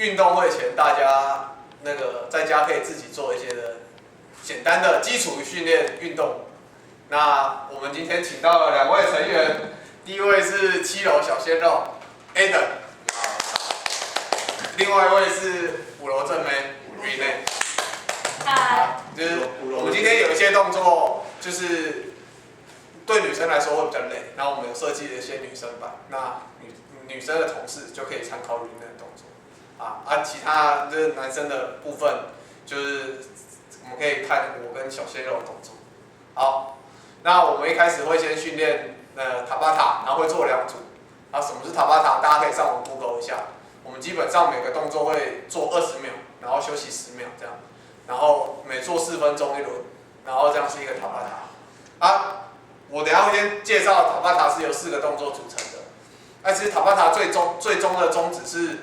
运动会前大家在家可以自己做一些的简单的基础训练运动。那我们今天请到了2位成员，第一位是7楼小鲜肉 Adam， 另外一位是5楼正妹 Renee。嗨，就是我们今天有一些动作，就是对女生来说会比较累，然后我们有设计了一些女生版，那女生的同事就可以参考 Renee 的动作。其他就是男生的部分，就是我们可以看我跟小鲜肉的动作。好，那我们一开始会先训练塔巴塔，然后会做2组。然后什么是塔巴塔？大家可以上网 Google 一下。我们基本上每个动作会做20秒，然后休息10秒这样，然后每做4分钟1轮，然后这样是一个塔巴塔。我等一下会先介绍塔巴塔是由4个动作组成的。其实塔巴塔最终的宗旨是，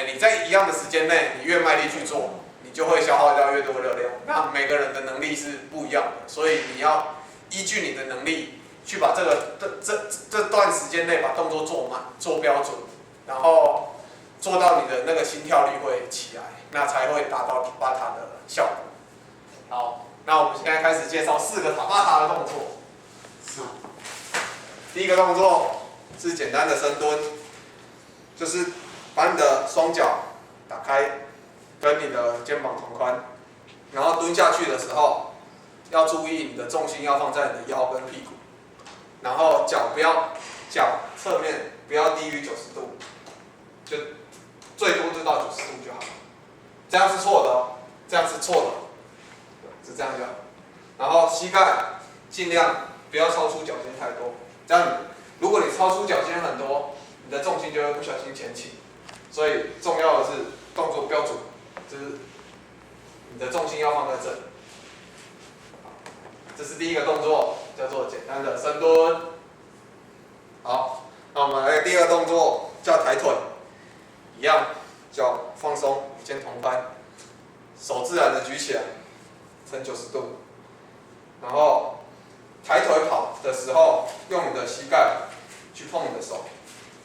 你在一样的时间内，你越卖力去做，你就会消耗掉越多热量。那每个人的能力是不一样的，所以你要依据你的能力去把这段时间内把动作做满、做标准，然后做到你的那个心跳率会起来，那才会达到塔巴塔的效果。好，那我们现在开始介绍4个塔巴塔的动作。第一个动作是简单的深蹲，就是把你的双脚打开，跟你的肩膀同宽，然后蹲下去的时候，要注意你的重心要放在你的腰跟屁股，然后脚侧面不要低于90度，就最多就到90度就好。这样是错的哦，这样是错的，是这样就好。然后膝盖尽量不要超出脚尖太多，这样如果你超出脚尖很多，你的重心就会不小心前倾。所以重要的是动作标准，就是你的重心要放在这里。这是第一个动作，叫做简单的深蹲。好，那我们来第2个动作叫抬腿，一样脚放松，与肩同宽，手自然的举起来，呈90度，然后抬腿跑的时候，用你的膝盖去碰你的手，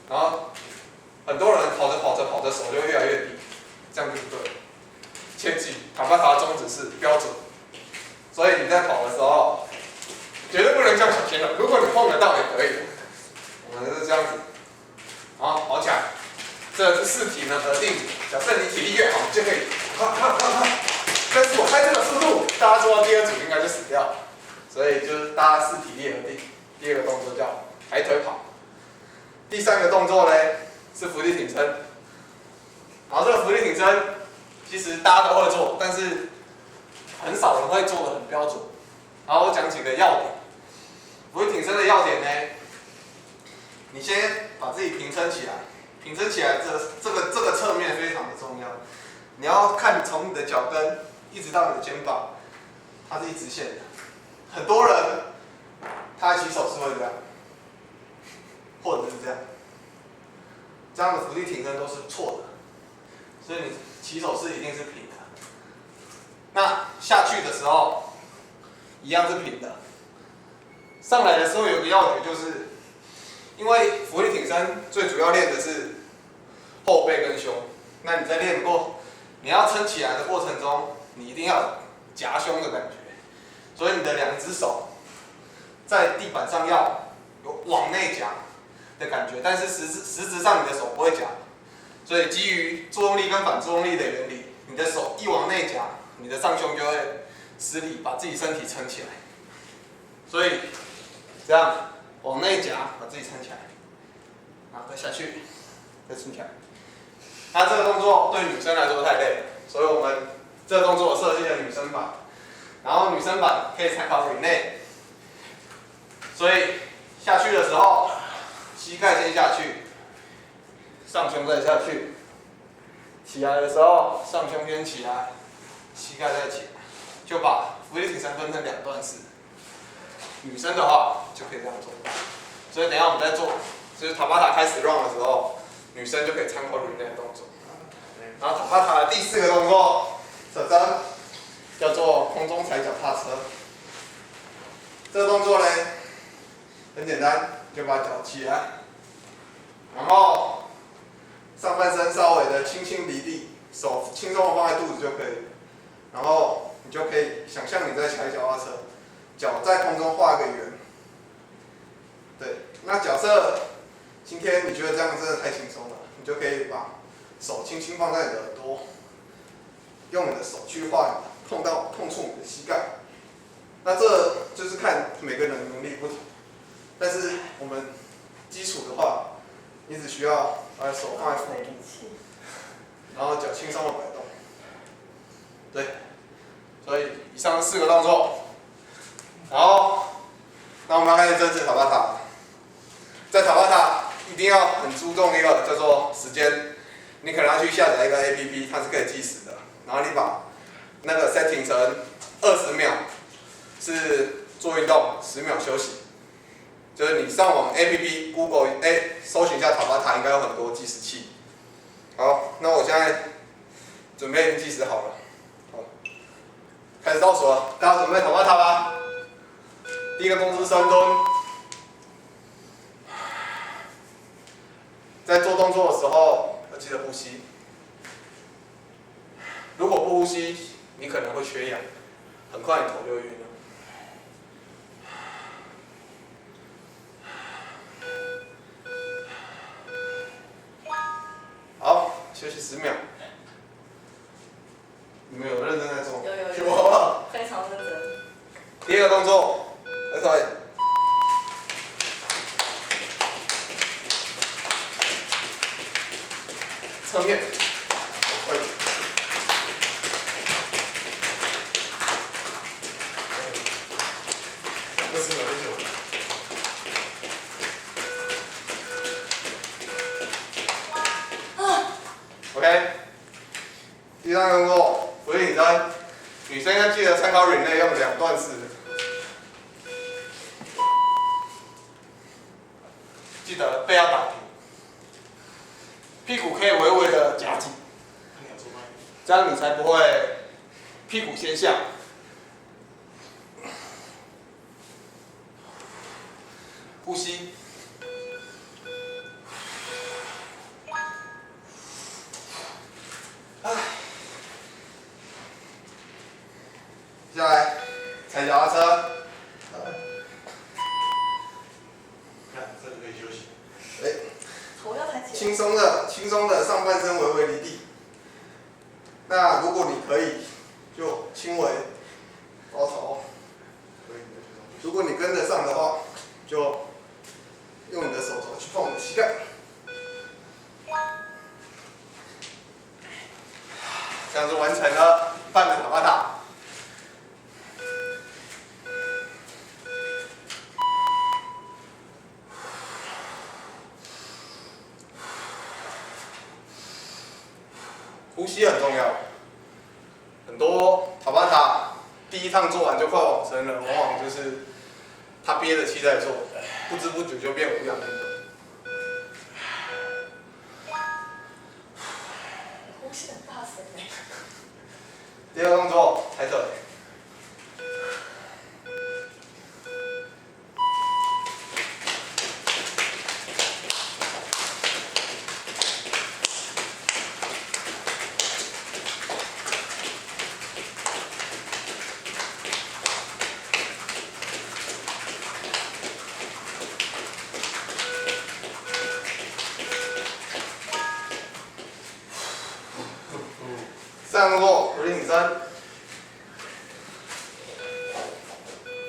然后很多人跑着手就越来越低，这样就不对了。切记，塔巴塔的宗旨是标准，所以你在跑的时候，绝对不能像小鲜肉。如果你碰得到也可以，我们是这样子，好，跑起来。这是4体能核定，假设你体力越好，你就可以但是我开这个速度，大家做到第2组应该就死掉了。所以就是大家视体力而定。第2个动作叫抬腿跑。第3个动作呢是伏地挺身。然后这个伏地挺身，其实大家都会做，但是很少人会做得很标准。然后我讲几个要点。伏地挺身的要点呢，你先把自己平撑起来，平撑起来这个侧面非常的重要。你要看从你的脚跟一直到你的肩膀，它是一直线的。很多人他起手是会这样，或者是这样，这样的伏地挺身都是错的，所以你起手式一定是平的。那下去的时候一样是平的。上来的时候有个要诀，就是因为伏地挺身最主要练的是后背跟胸，那你在练你要撑起来的过程中，你一定要有夹胸的感觉，所以你的2只手在地板上要有往内夹的感觉，但是实质上你的手不会夹，所以基于作用力跟反作用力的原理，你的手一往内夹，你的上胸就会施力把自己身体撑起来，所以这样往内夹把自己撑起来，然后再下去，再撑起来。那这个动作对女生来说太累了，所以我们这个动作设计了女生版，然后女生版可以参考 Renee。所以下去的时候，膝盖先下去，上胸再下去。起来的时候，上胸先起来，膝盖再起来，就把伏地挺身分成2段式。女生的话就可以这样做。所以等一下我们在做，就是塔巴塔开始 run 的时候，女生就可以参考 Renee 的动作。然后塔巴塔的第4个动作，扯针，叫做空中踩脚踏车。这个动作呢，很简单，就把脚起来，然后上半身稍微的轻轻离地，手轻松的放在肚子就可以。然后你就可以想象你在踩脚踏车，脚在空中画一个圆。对，那假设今天你觉得这样真的太轻松了，你就可以把手轻轻放在你的耳朵，用你的手去画碰触你的膝盖。那这就是看每个人的能力不同，但是我们基础的话，你只需要把手放在腹部，然后脚轻松的摆动。对，所以以上4个动作，然后那我们要开始正式塔巴塔。在塔巴塔一定要很注重一个叫做时间，你可能要去下载一个 APP， 它是可以计时的，然后你把那个 setting 成20秒。是做运动，10秒休息。就是你上网 APP Google 搜寻一下塔巴塔，应该有很多计时器。好，那我现在准备已经计时好了，好，开始倒数了，大家准备塔巴塔吧。第一个动作是深蹲，在做动作的时候要记得呼吸。如果不呼吸，你可能会缺氧，很快你头就晕了。好，休息10秒。你们有认真在做？有，非常认真。第二个动作，合腿，侧面，会。20秒就久了。OK， 第三个动作，俯卧撑，女生要记得参考 relay 用2段式，记得背要打平，屁股可以微微的夹紧，这样你才不会屁股先下。呼吸。接下来踩脚踏车，看这里可以休息。头要抬起来。轻松的上半身微微离地。那如果你可以，就轻微高潮。如果你跟得上的话，就用你的手肘去碰你的膝盖。这样就完成了半个塔巴塔。呼吸很重要，很多塔巴塔第一趟做完就快往生了，往往就是他憋着气在做，不知不觉就变无氧运动。呼吸很大声哎。第二个动作，抬腿。上动作，俯卧撑。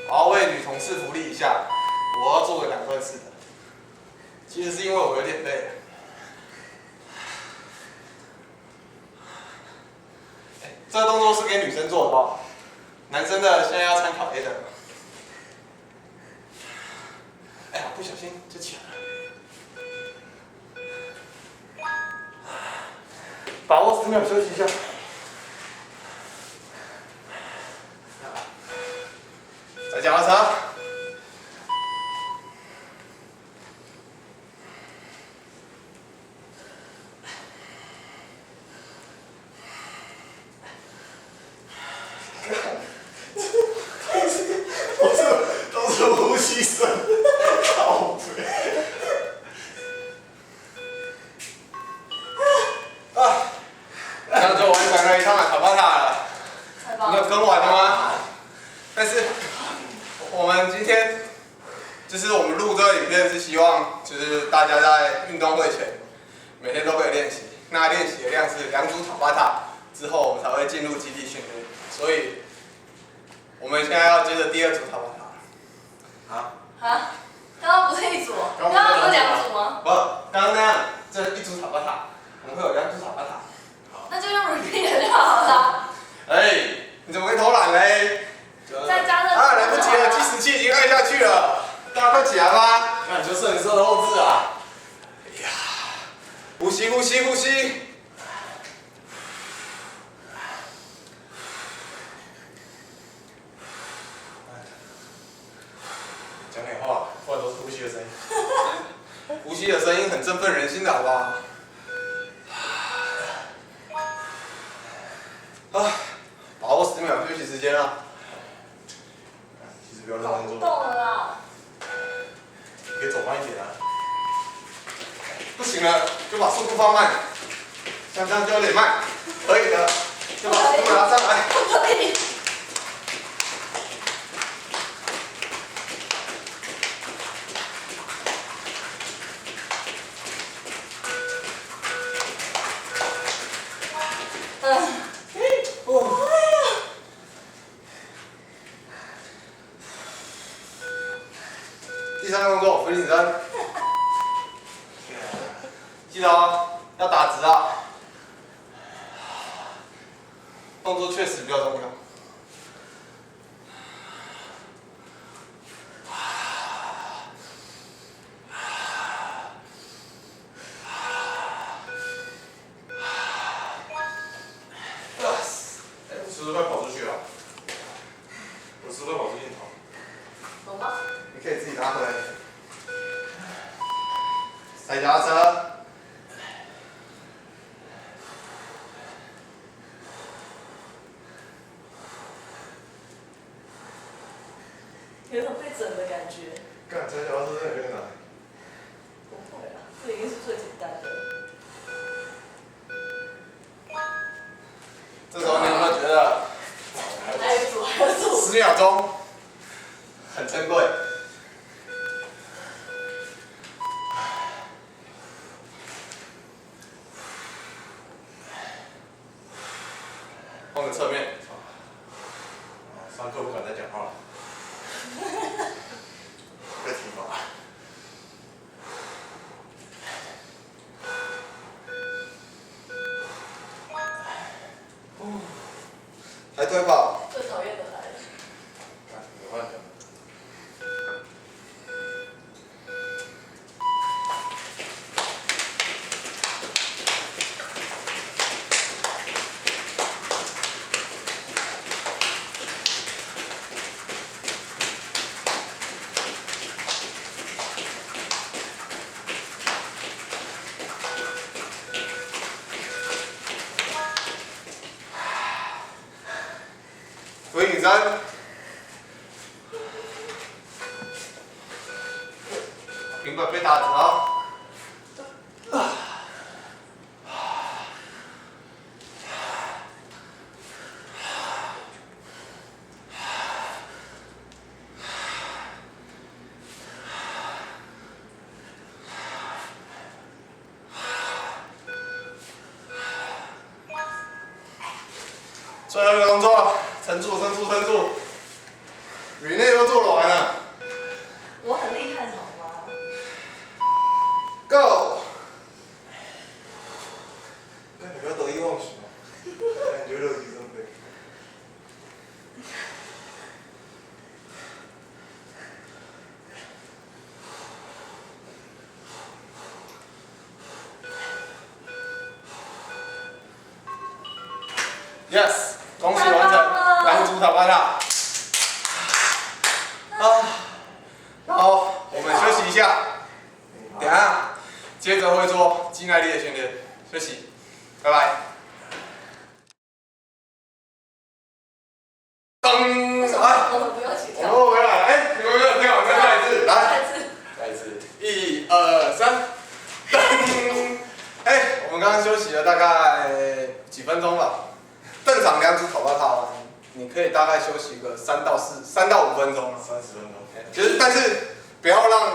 我要为女同事福利一下，我要做个2段式的。其实是因为我有点累了。这个动作是给女生做的哦，男生的现在要参考 A 的。哎呀，不小心就起来了。把握10秒休息一下。再脚踏车。都是呼吸声，靠背。是希望就是大家在运动会前每天都可以练习。那练习的量是2组塔巴塔，之后我们才会进入基地训练。所以我们现在要接着第2组塔巴塔。啊？刚刚不是1组，刚刚不是2组吗？不，刚刚那样，这1组塔巴塔，我们会有2组塔巴塔。那就用 repeat 就好了。哎，你怎么会偷懒嘞？再加热。啊，来不及了，计时器已经按下去了，大家快起来吧！那你就摄影师的后置啊！哎呀，呼吸呼吸呼吸。讲点话，不然都是呼吸的声音。呼吸的声音很振奋人心的，好不好？啊，把握10秒休息时间啊！其实不要认跑不真做，动了啦。你可以走慢一点啊。不行了，就把速度放慢，像这样就有点慢，可以的，就把速度拿上来。不可以。第3个动作，俯卧撑，记得哦，要打直啊。动作确实比较重要。哎，我是不是快跑出去了？我是不是快跑出去跑？懂吗？你可以自己拿回来。踩脚踏车。有种被整的感觉。干，踩脚踏车真的有点难。不会啦，这已经是最简单的。这时候你有没有觉得还有一组，还有一组。 10秒钟很珍贵？换个侧面。上课不敢再讲话了。别听吧。抬腿跑。最讨厌的来了。没办法。俯卧撑。平板被打折。最后一个动作，撑住，撑住，撑住。羽内都做得完了。我很厉害，好吗？ Go！ 干，你不要得意忘形哦。感觉乐极生悲。Yes， 恭喜完成2组塔巴塔。然后我们休息一下，等一下接着会做肌耐力的训练，休息，拜拜。噔，来，我们不用一起跳。我们回来，哎，你们没有跳，再一次，来，再一次。再一次。 1、2、3，噔，哎，我们刚刚休息了大概几分钟吧。正常2组塔巴塔完，你可以大概休息个3到5分钟。 30分钟。就是，但是不要让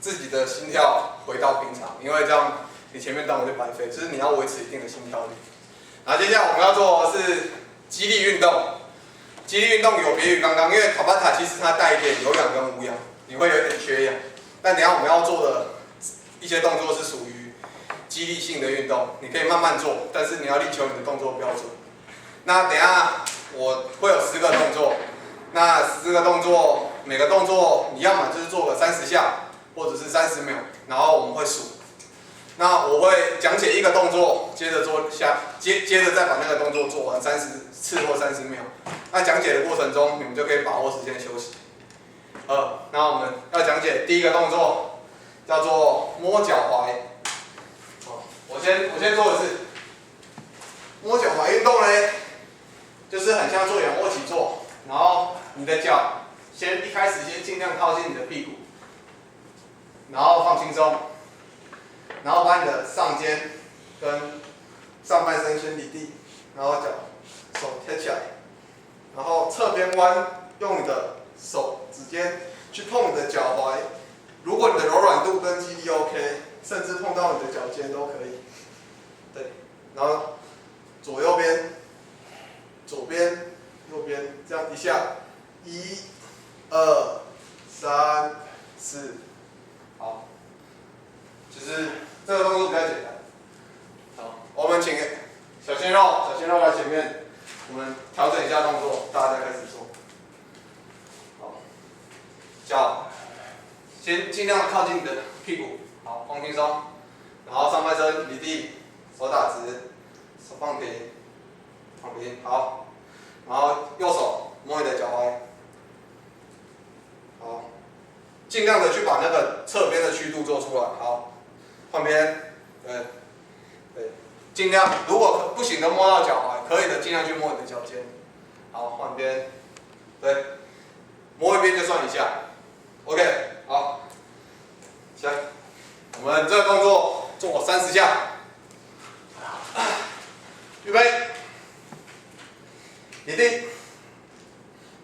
自己的心跳回到平常，因为这样你前面动就白费，就是你要维持一定的心跳率。然后接下来我们要做的是肌力运动。肌力运动有别于刚刚，因为塔巴塔其实它带一点有氧跟无氧，你会有点缺氧。但等一下我们要做的一些动作是属于肌力性的运动，你可以慢慢做，但是你要力求你的动作标准。那等一下我会有10个动作，那10个动作每个动作你要么就是做个30下，或者是30秒，然后我们会数。那我会讲解一个动作，接着再把那个动作做完30次或30秒。那讲解的过程中，你们就可以把握时间休息。那我们要讲解第一个动作，叫做摸脚踝。我先做一次。摸脚踝运动呢，就是很像做仰卧起坐，然后你的脚一开始先尽量靠近你的屁股，然后放轻松。然后把你的上肩跟上半身先离地，然后手贴起来，然后侧边弯，用你的手指尖去碰你的脚踝。如果你的柔软度跟肌力 OK， 甚至碰到你的脚尖都可以。对，然后右边、右边，这样一下，1、2、3、4，好，就是这个动作比较简单。好，我们请小鲜肉来前面，我们调整一下动作，大家开始做。好，脚先尽量靠近你的屁股，好，放轻松，然后上半身离地，手打直，手放平，好，然后右手摸你的脚踝，好，尽量的去把那个侧边的曲度做出来，好。换边，对，尽量如果不行的摸到脚踝，可以的尽量去摸你的脚尖。好，换边，对，摸一边就算一下。OK， 好，行，我们这个动作做30下。预备，立定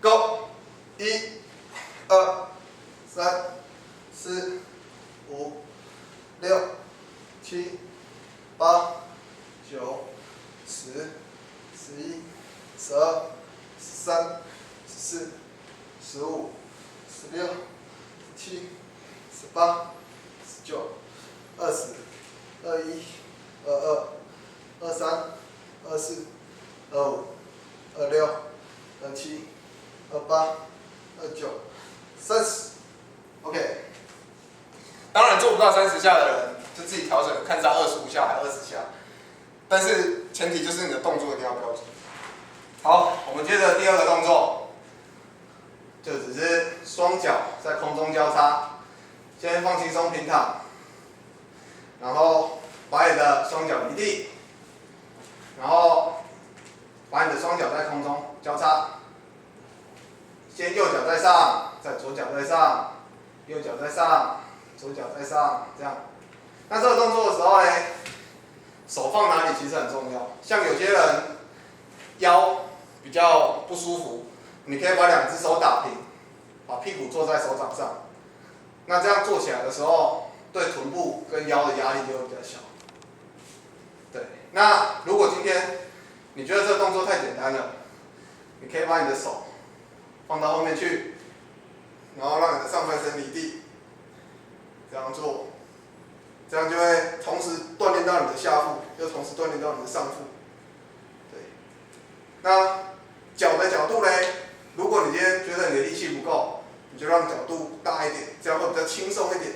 ，Go， 1、2、3、4、5、6、7、8、9、10、11、12、13、14、15、16、17、18、19、20、21、22、23、24、25、26、27、28、29、30。OK。当然做不到30下的人，就自己调整，看是要25下还是20下。但是前提就是你的动作一定要标准。好，我们接着第2个动作，就只是双脚在空中交叉，先放轻松平躺，然后把你的双脚离地，然后把你的双脚在空中交叉，先右脚在上，再左脚在上，右脚在上。左脚在上，这样。那这个动作的时候呢，手放哪里其实很重要。像有些人腰比较不舒服，你可以把2只手打平，把屁股坐在手掌上。那这样做起来的时候，对臀部跟腰的压力就会比较小。对。那如果今天你觉得这个动作太简单了，你可以把你的手放到后面去，然后让你的上半身离地。这样做，这样就会同时锻炼到你的下腹，又同时锻炼到你的上腹。对。那脚的角度呢？如果你今天觉得你的力气不够，你就让角度大一点，这样会比较轻松一点。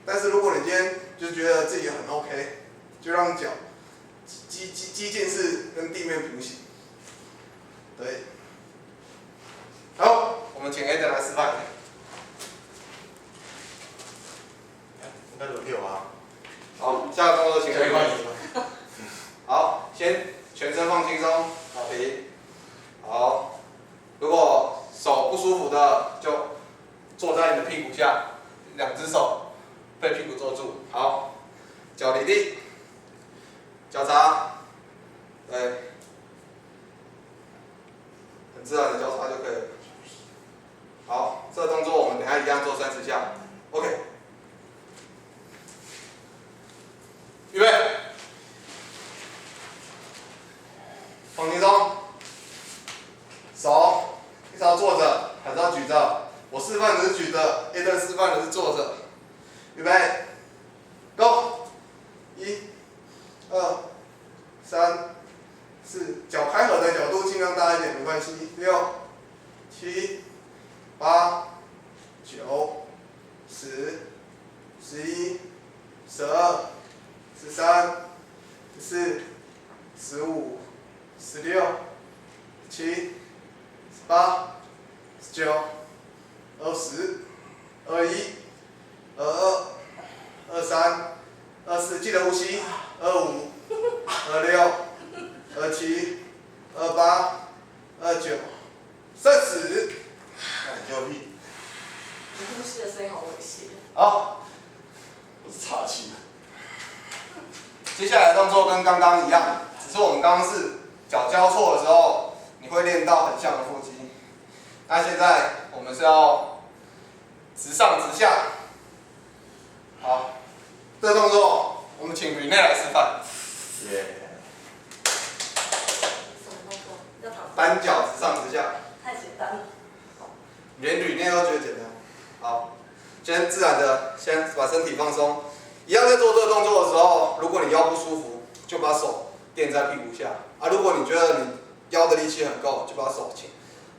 但是如果你今天就觉得自己很 OK， 就让脚激进式跟地面平行。对。好，我们请 Ed 来示范。应该轮流啊。好，下个动作请 A 换你。好，先全身放轻松，打平。好，如果手不舒服的，就坐在你的屁股下，2只手被屁股坐住。好，脚离地，交叉，对，很自然的交叉就可以了。好，这个动作我们等一下一样做30下。OK。放轻松，手一只要坐着，还是要举着。我示范的是举着 ，A 的示范的是坐着。预备 ，Go！ 1、2、3、4，脚开合的角度尽量大一点，没关系。6、7、8、9、10、11、12、13、14、15、16、17、18、19、20、21、22、23、24，记得呼吸。25、26、27、28、29、30。那你就屁。你呼吸的声音好猥亵。好，我是岔气。接下来的动作跟刚刚一样，只是我们刚刚是脚交错的时候，你会练到很像的腹肌。那现在我们是要直上直下。好，这个动作我们请 Rene 来示范。耶。什么动作？要躺。单脚直上直下。太简单了。连 Rene 都觉得简单。好，先自然的先把身体放松。一样在做这个动作的时候，如果你腰不舒服，就把手垫在屁股下。啊，如果你觉得你腰的力气很够，就把手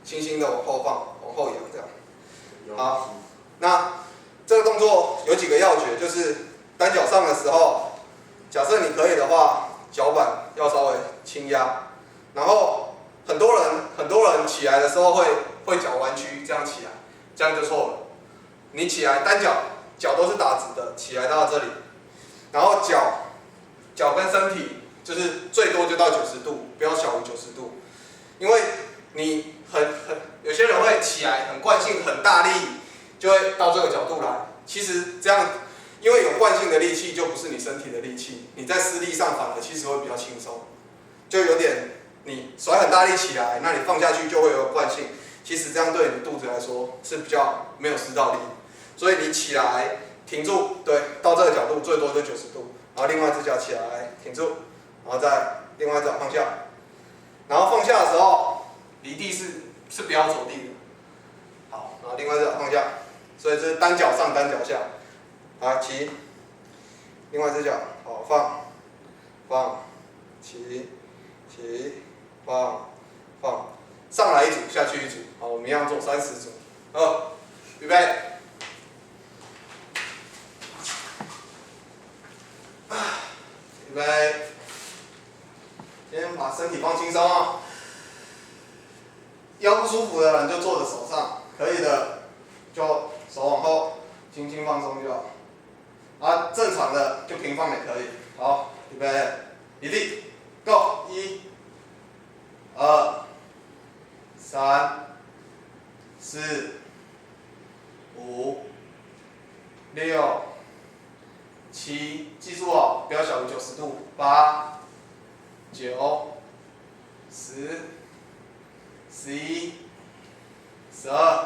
轻轻的往后放，往后仰这样。好，那这个动作有几个要诀，就是单脚上的时候，假设你可以的话，脚板要稍微轻压，然后很多人起来的时候会脚弯曲，这样起来，这样就错了。你起来单脚都是打直的，起来到这里，然后脚跟身体就是最多就到90度，不要小于90度，因为你有些人会起来很惯性很大力，就会到这个角度来。其实这样，因为有惯性的力气就不是你身体的力气，你在施力上反而其实会比较轻松，就有点你甩很大力起来，那你放下去就会有惯性。其实这样对你的肚子来说是比较没有施到力，所以你起来停住，对，到这个角度最多就90度，然后另外一只脚起来停住，然后再另外一只脚放下，然后放下的时候离地是不要着地的，好，然后另外一只脚放下，所以这是单脚上单脚下，好起，另外一只脚好放起放。上来一组，下去一组，好，我们一样做30组。好，预备。预备。先把身体放轻松啊。腰不舒服的人就坐着手上，可以的就手往后，轻轻放松就好。啊，正常的就平放也可以。好，预备，一立 ，Go， 1、2、3、4、5、6、7，记住哦，不要小于90度。8、9、10、11、12、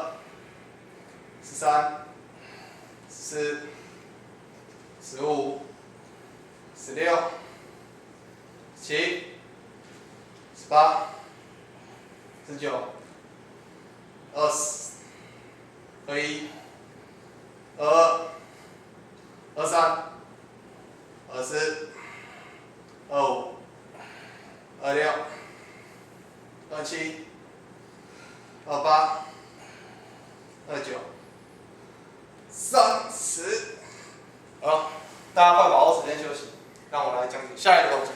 13、14、15、16、17、18、19、20、21、22、23、24、25、26、27、28、29、30。好，大家快把握时间休息，让我来讲解下一个动作。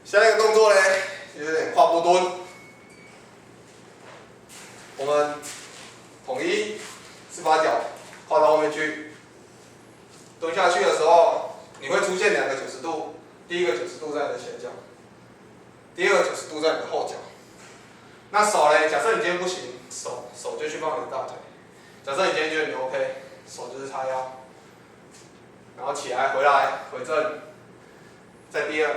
下一个动作呢，有点跨步蹲。我们统一是把脚跨到后面去，蹲下去的时候，你会出现2个90度，第一个90度在你的前脚，第二个90度在你的后脚。那手呢？假设你今天不行，手就去放你的大腿。假设你今天觉得你 OK， 手就是叉腰，然后起来回来回正，再第2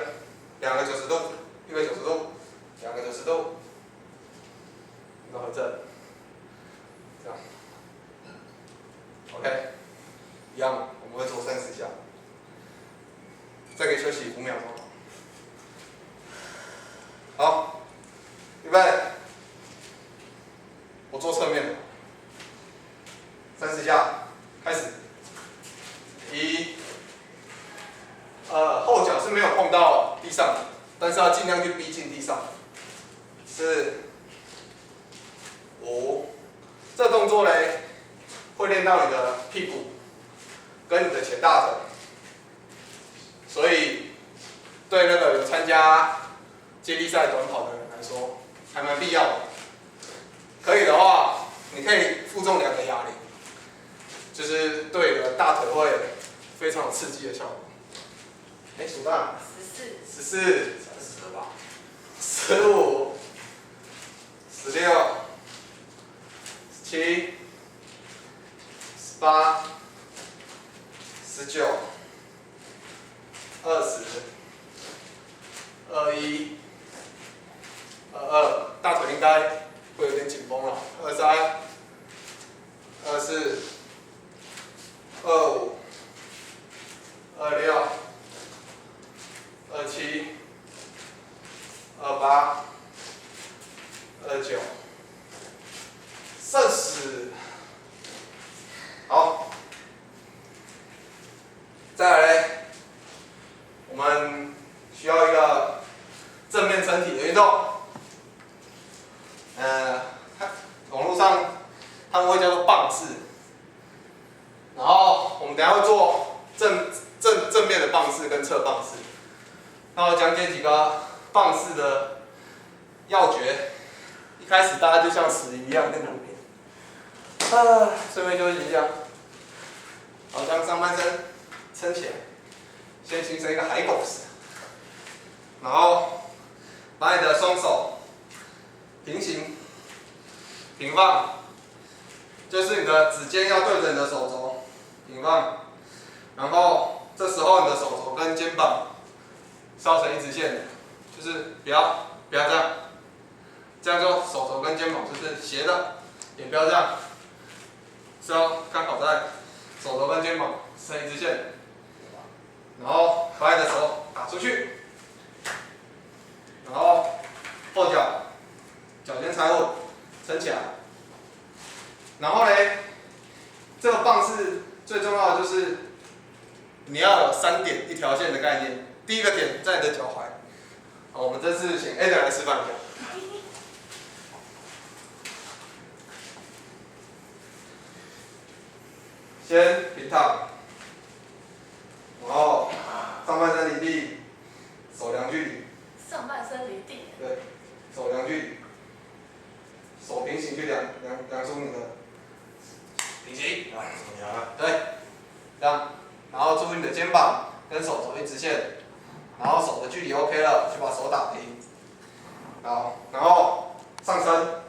个90度，一个90度，2个90度，一个回正，这样 ，OK， 一样，我们会做30下，再给休息5秒钟。好，预备，我做侧面，30下，开始。1、后脚是没有碰到地上的，但是要尽量去逼近地上。4、5，这动作嘞会练到你的屁股跟你的前大腿，所以对那个有参加接力赛短跑的人来说还蛮必要的。可以的话，你可以负重2个哑铃，就是对你的大腿会非常有刺激的效果。数到14、30吧。15、16、17、18、19、20、21、22，大腿应该会有点紧绷了。23、24、25、26、27、28、29，剩10。好，再来嘞，我们需要一个正面撑体的运动。网络上他们会叫做棒式，然后我们等一下会做正面的棒式跟侧棒式。那我讲解几个棒式的要诀。一开始大家就像死鱼一样在旁边，顺便休息一下。好，将上半身撑起来，先形成一个海狗式，然后把你的双手平行平放，就是你的指尖要对着你的手肘平放，然后这时候你的手肘跟肩膀稍成一直线，就是不要这样，这样就手肘跟肩膀就是斜的，也不要这样，是要刚好在手肘跟肩膀成一直线，然后把你的手打出去，然后后脚脚尖踩稳，撑起来，然后嘞，这个棒式最重要的就是你要有3点一条线的概念。第一个点在你的脚踝。好，我们这次请 Ada 来示范一下。先平躺，然后上半身离地，手量距离。上半身离地。对，手量距离，手平行去量出你的平行。对，这样，然后注意你的肩膀跟手肘一直线，然后手的距离 OK 了，就把手打平。好，然后上身，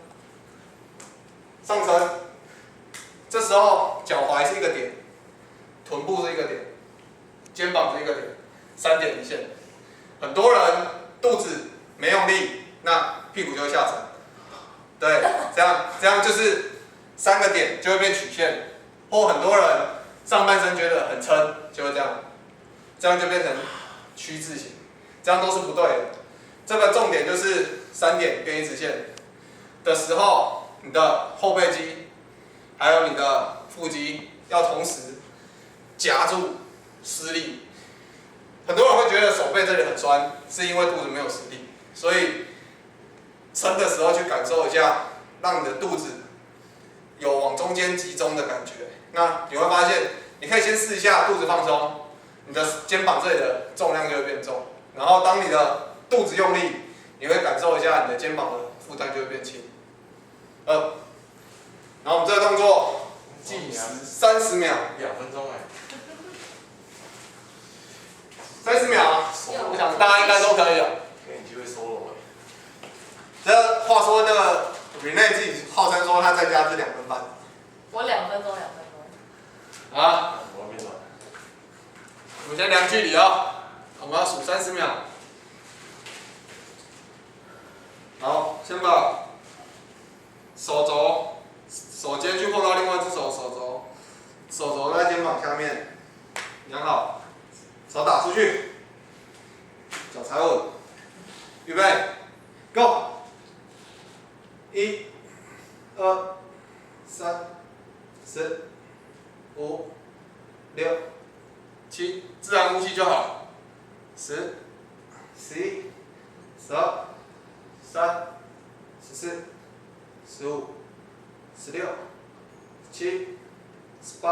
这时候脚踝是一个点，臀部是一个点，肩膀是一个点，3点一线。很多人肚子没用力，那屁股就会下沉。对，这样就是3个点就会变曲线，或很多人上半身觉得很撑，就会这样就变成曲字形，这样都是不对的。这个重点就是3点变一直线的时候，你的后背肌还有你的腹肌要同时夹住施力。很多人会觉得手背这里很酸，是因为肚子没有施力，所以撑的时候去感受一下，让你的肚子有往中间集中的感觉。那你会发现，你可以先试一下肚子放松，你的肩膀这里的重量就会变重。然后当你的肚子用力，你会感受一下你的肩膀的负担就会变轻。然后我们这个动作计时30秒。2分钟30秒，我想大家应该都可以了。给你机会 solo 这话说那个 Rene 自己号称说他在家是2分半。我2分钟。啊，我还没暖。我们先量距离哦，我们要数30秒。好，先把手尖去碰到另外一只手手肘在肩膀下面，量好，手打出去，脚踩稳，预备，Go！ 1、2、3、4、5、6、7，自然呼吸就好。10、11、12、13、14、15、16、17、18、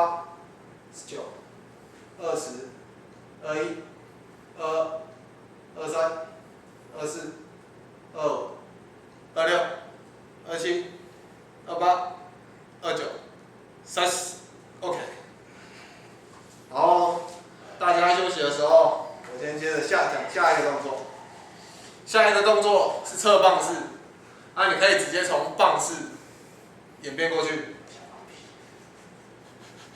19、20、21、22、23、24、25、26、27、28、29、30 ，OK。然后大家休息的时候，我先接着讲下一个动作。下一个动作是侧棒式，那你可以直接从棒式演变过去。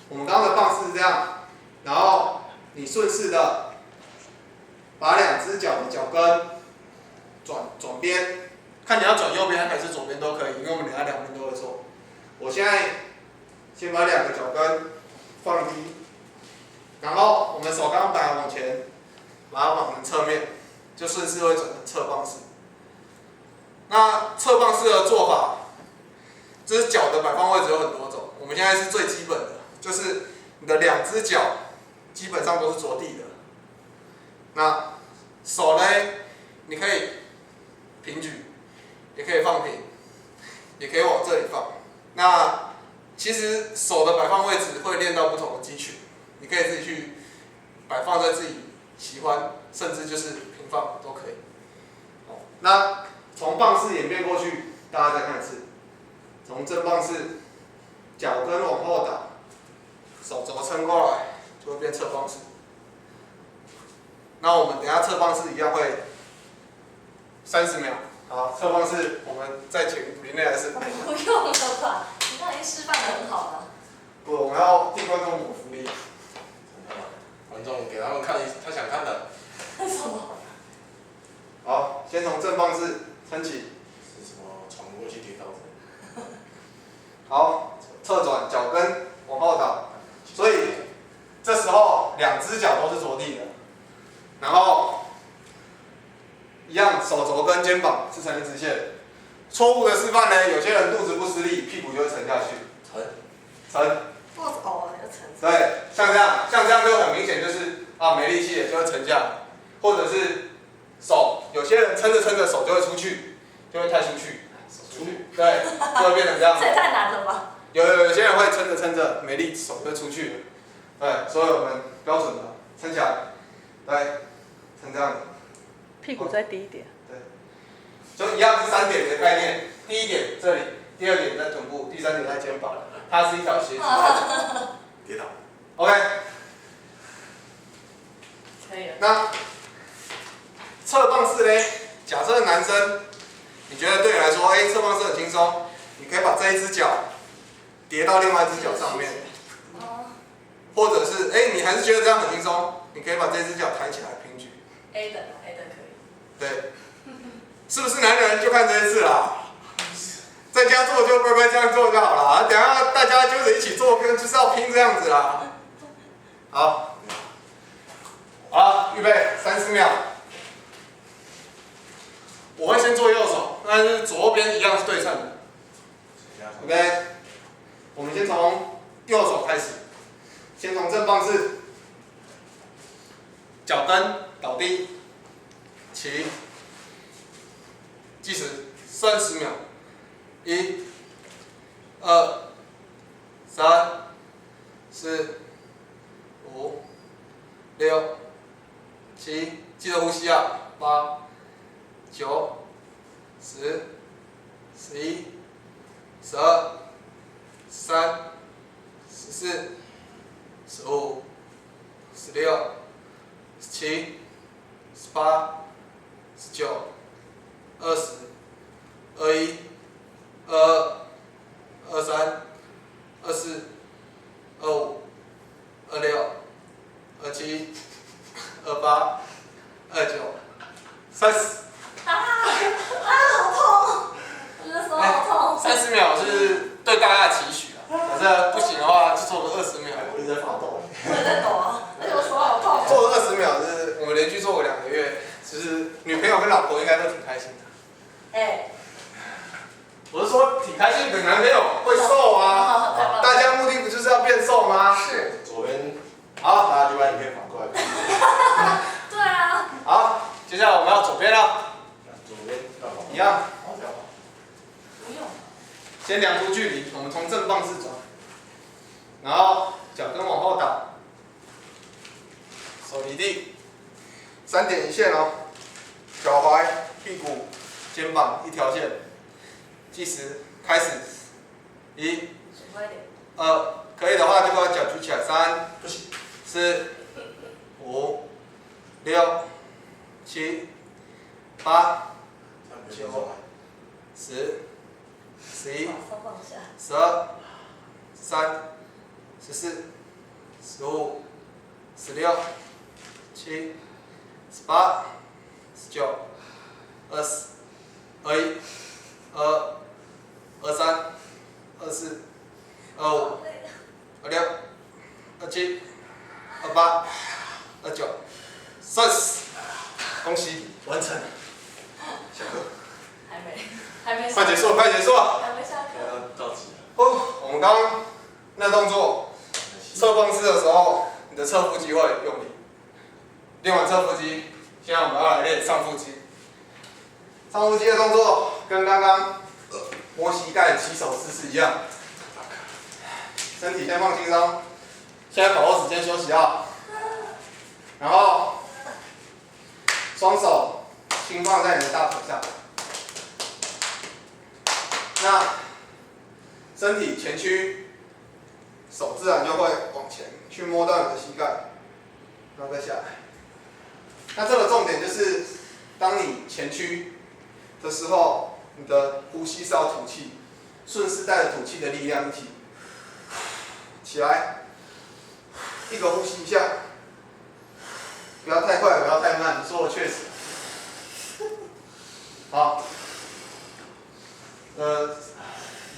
我们刚刚的棒式是这样，然后你顺势的把两只脚的脚跟转边，看你要转右边还是左边都可以，因为我们等下两边都会做。我现在先把两个脚跟放低，然后我们手刚摆往前，把它往成侧面，就顺势会转成侧棒式。那侧棒式的做法，就是脚的摆放位置有很多种，我们现在是最基本的，就是你的两只脚基本上都是着地的。那手呢，你可以平举，也可以放平，也可以往这里放。那其实手的摆放位置会练到不同的肌群，你可以自己去摆放在自己喜欢，甚至就是平放都可以。那从棒式演变过去，大家再看一次，从正棒式，脚跟往后倒，手肘撑过来，就会变侧棒式。那我们等一下侧棒式一样会30秒。好，侧棒式我们再请林内来示范一下。不用了吧？你刚才已经示范得很好了。不，我们要替观众谋福利。观众给他们看他想看的。为什么？好，先从正棒式撑起。是什么闯过去跌倒的？好，侧转脚跟往后倒，所以这时候两只脚都是着地的，然后一样手肘跟肩膀是成一直线。错误的示范呢，有些人肚子不施力，屁股就会沉下去。沉。肚子哦，要沉。对，像这样就很明显就是没力气了，就会沉下来，或者是手，有些人撑着撑着手就会出去，就会太出去，对，就会变成这样。这也太难了吧？有些人会撑着撑着没力，手就会出去，对，所以我们标准的撑起来，对，撑这样子。屁股再低一点。对，就一样是3点的概念，第一点这里，第二点在臀部，第三点在肩膀，它是一条斜直线。跌倒。OK。可以了。那侧棒式呢？假设男生，你觉得对你来说，侧棒式很轻松，你可以把这一只脚叠到另外一只脚上面，或者是你还是觉得这样很轻松，你可以把这只脚抬起来平举。A 等可以。对，是不是男人就看这一次啦？在家做就乖乖这样做就好了，等一下大家就是一起做，就是要拼这样子啦。好，好，预备30秒。我会先做右手，但是左边一样是对称的。OK， 我们先从右手开始，先从正棒式，脚跟倒地，起，计时30秒。1、2、3、4、5、6、7，记得呼吸啊，8、9、10、11、12、13、14、15、16、17、18、19、20、21、22、23、24、25、26、27、28、29、30。好痛！我的手好痛。30秒是对大家的期许啊，假设不行的话，就做个20秒。我一直在发抖。我也在抖啊，而且我手好痛。做个20秒，就是我们连续做个2个月，就是女朋友跟老婆应该都挺开心的。哎，我是说挺开心，等男朋友会瘦啊。太棒了大家目的不就是要变瘦吗？是，左边，好，大家就把影片反过来看。对啊，好，接下来我们要左边了，左边干嘛？一样，好这样。不用，先量出距离，我们从正方式转，然后脚跟往后倒，手离地，3点一线哦，脚踝、屁股、肩膀一条线，计时开始，1、水快一点， 2，可以的话就把脚举起来，3、不行。 4、5、6、7、8、9、 10、11、马上放下， 12、13、14、15、16、17、18、19、20、21、22、23、24、25、好累， 26、27、28、29、30，恭喜完成。下课，还没，快结束了，快结束了。还没下课，要到齐了。哦，我们刚刚那动作，侧方式的时候，你的侧腹肌会用力。练完侧腹肌，现在我们要来练上腹肌。上腹肌的动作跟刚刚摸膝盖的起手式是一样。身体先放轻松，现在把握时间休息啊。然后双手轻放在你的大腿上。那身体前屈，手自然就会往前去摸到你的膝盖，然后再下来。那这个重点就是，当你前屈的时候，你的呼吸是要吐气，顺势带着吐气的力量一起起来，一个呼吸一下，不要太快，不要太慢，说的确实。好，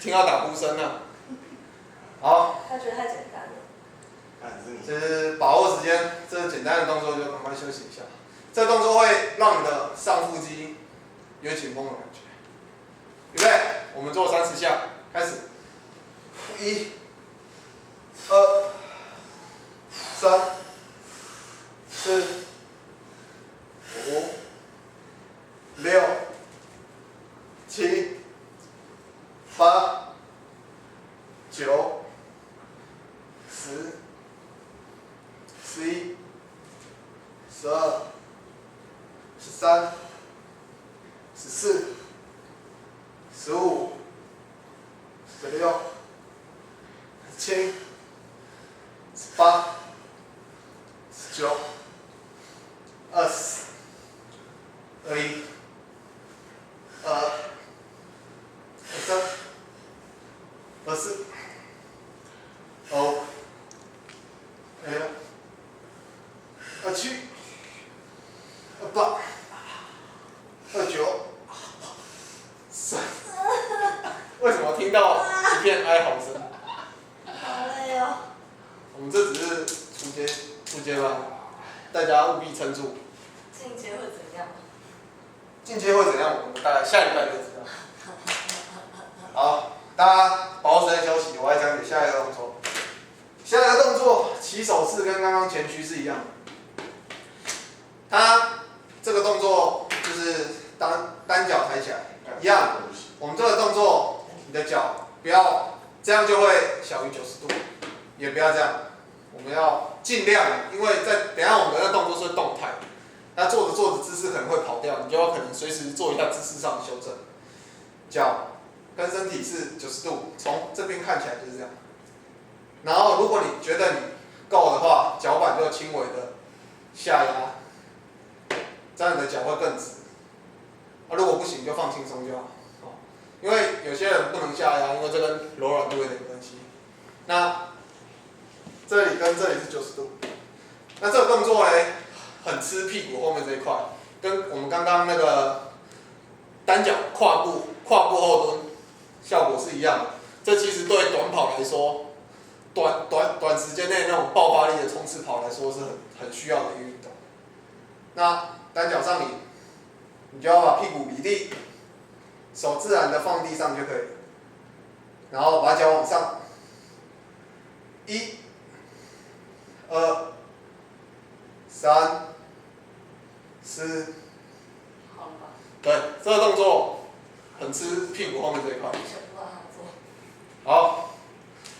听到打呼声了。好，他觉得太简单了，看是你。就是把握时间，这是简单的动作，就赶快休息一下。这个动作会让你的上腹肌有紧绷的感觉。预备，我们做30下，开始。1、2、3、4、5、6、7、8、9、10、11、12、13、14、15、16、17、18、19、20、21、22、23、24、25、26、27、28、29、30。为什么听到一片哀嚎声？好累哦，我们这只是初阶班，大家务必撑住。进阶会怎样？进阶会怎样？我们大概下礼拜就知道。好，大家把握时间休息，我来讲解下一个动作。下一个动作起手式跟刚刚前屈是一样的。它这个动作就是单脚抬起来，一样。我们这个动作，你的脚不要这样就会小于90度，也不要这样。我们要尽量，因为等一下我们的动作是动态，那做着做着姿势可能会跑掉，你就要可能随时做一下姿势上的修正。脚跟身体是90度，从这边看起来就是这样。然后如果你觉得你够的话，脚板就轻微的下压，这样你的脚会更直。如果不行就放轻松就好。因为有些人不能下压，因为这跟柔软度有点关系。那这里跟这里是90度。那这个动作呢，很吃屁股后面这一块，跟我们刚刚那个单脚跨步后蹲效果是一样的。这其实对短跑来说，短时间内那种爆发力的冲刺跑来说是很需要的一个运动。那单脚上移，你就要把屁股离地，手自然的放地上就可以了。然后把脚往上，1、2、3、4。好了吧？对，这个动作很吃屁股后面这一块。全部让他做。好，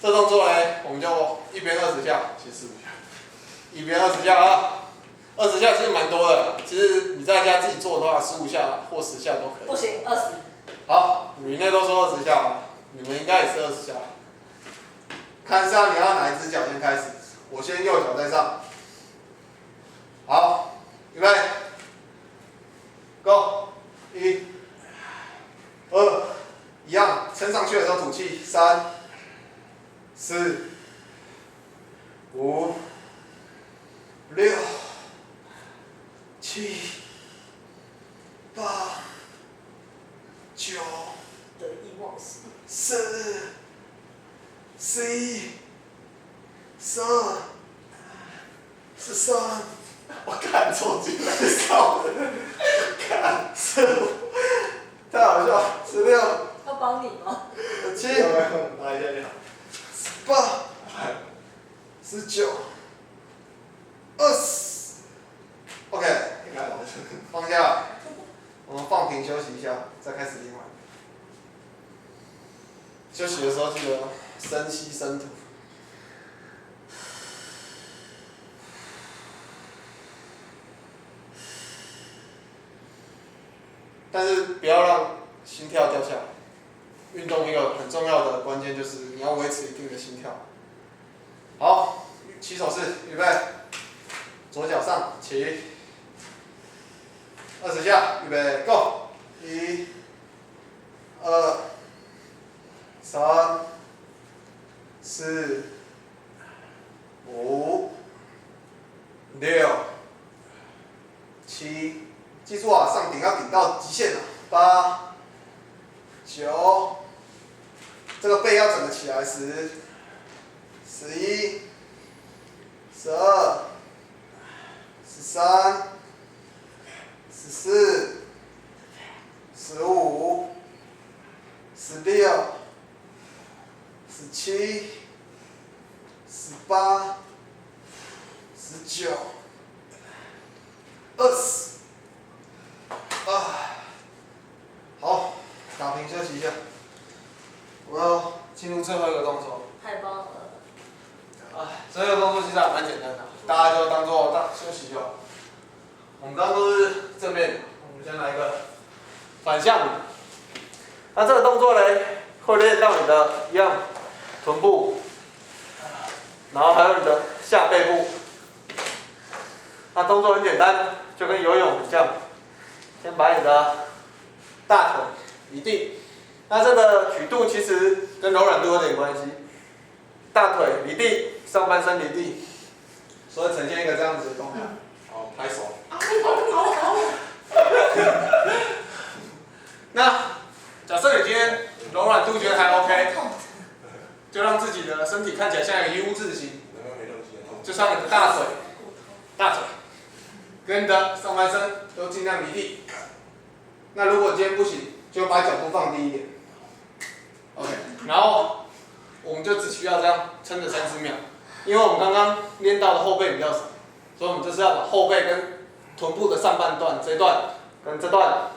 这动作呢，我们就一边20下，其实15下，一边20下啊。20下其实蛮多的，其实你在家自己做的话，15下或10下都可以。不行，20。好，里面都说20下啊，你们应该也是20下。看上你要哪一只脚先开始，我先右脚再上。好，预备 ，Go， 1、2，一样，撑上去的时候吐气，3、4、5、6、7、8、9、得意忘形。10、11、12、13，我看抽筋了，操！看15，太好笑，16、要帮你吗？17、来一下就好。 18、19、20。OK， 应该完成。放下，我们放平休息一下，再开始另外。休息的时候记得深吸深吐。但是不要让心跳掉下来。运动一个很重要的关键就是你要维持一定的心跳。好，起手式，预备，左脚上，起，20下，预备 ，Go， 1、2、3、4、5、6、7，记住啊，上顶要顶到极限了，8、9，这个背要整个起来，10、11、12、13、14、15、16、17、18、19、20。好，打平休息一下。我要进入最后一个动作。太棒了。这个动作其实还蛮简单的，大家就当做休息就好。我们刚刚都是正面，我们先来一个反向。那这个动作呢，会练到你的一样臀部，然后还有你的下背部。那动作很简单，就跟游泳很像。先把你的大腿离地，那这个曲度其实跟柔软度有点关系。大腿离地，上半身离地，所以呈现一个这样子的动作。好，拍手。那假设你今天柔软度觉得还 OK， 就让自己的身体看起来像一个 U 字形，就像你的大腿跟你的上半身都尽量离地。那如果今天不行，就把角度放低一点。OK， 然后我们就只需要这样撑着30秒，因为我们刚刚练到的后背比较少，所以我们就是要把后背跟臀部的上半段这一段跟这段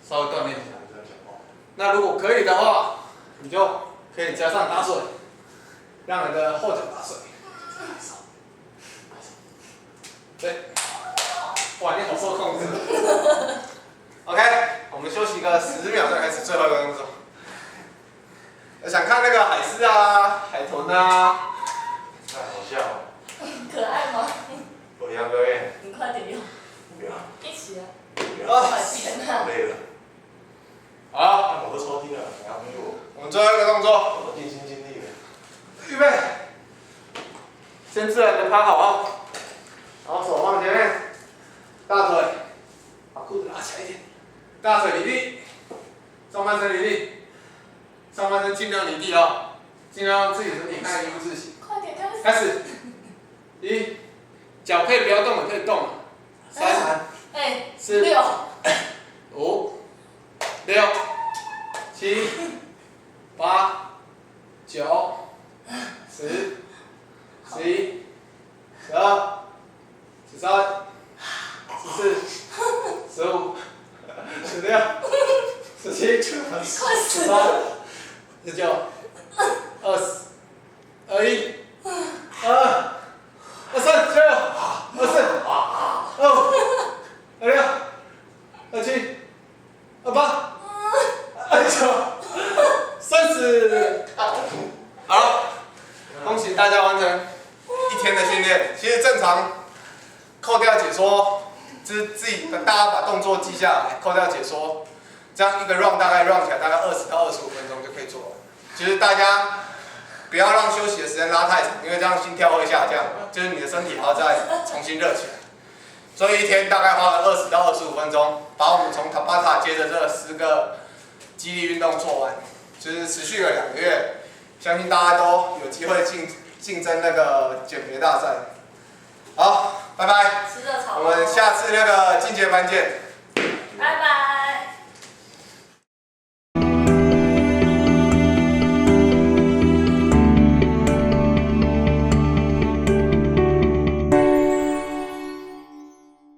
稍微锻炼一下。那如果可以的话，你就可以加上打水，让你的后脚打水。对，哇，你好受控制。OK， 我们休息个10秒再开始最后一个动作。想看那个海狮啊、海豚啊，太好笑了。可爱吗？我要表演。你快点用。不要。一起啊！不要。快点啊！累了。好，我都抽筋了，还要逼我。我们最后一个动作，我尽心尽力了。预备，先自然的趴好啊，然后手放前面，大腿，把裤子拉起来一点，大腿离地，上半身离地，上半身尽量离地啊，尽量让自己的身体看 U 字形。快点开始。开始，1，脚可以不要动的可以动，3、哎， 4、 6、 5、6、7、8、9、10、11、12、13、14、15、16、17、18、19、20、21、22、23、加油！24、25、26、27、28、29、30。好，恭喜大家完成1天的训练。其实正常扣掉解说，自己大家把动作记下来，扣掉解说，这样一个 run 大概 run 起来大概20到25分钟就可以做完。其实大家不要让休息的时间拉太长，因为这样心跳会下降，就是你的身体还要再重新热起来。所以1天大概花了20到25分钟，把我们从塔巴塔接着这10个肌力运动做完，就是持续了2个月。相信大家都有机会竞争那个减肥大赛。好，拜拜。吃热炒。我们下次那个进阶班见。拜拜。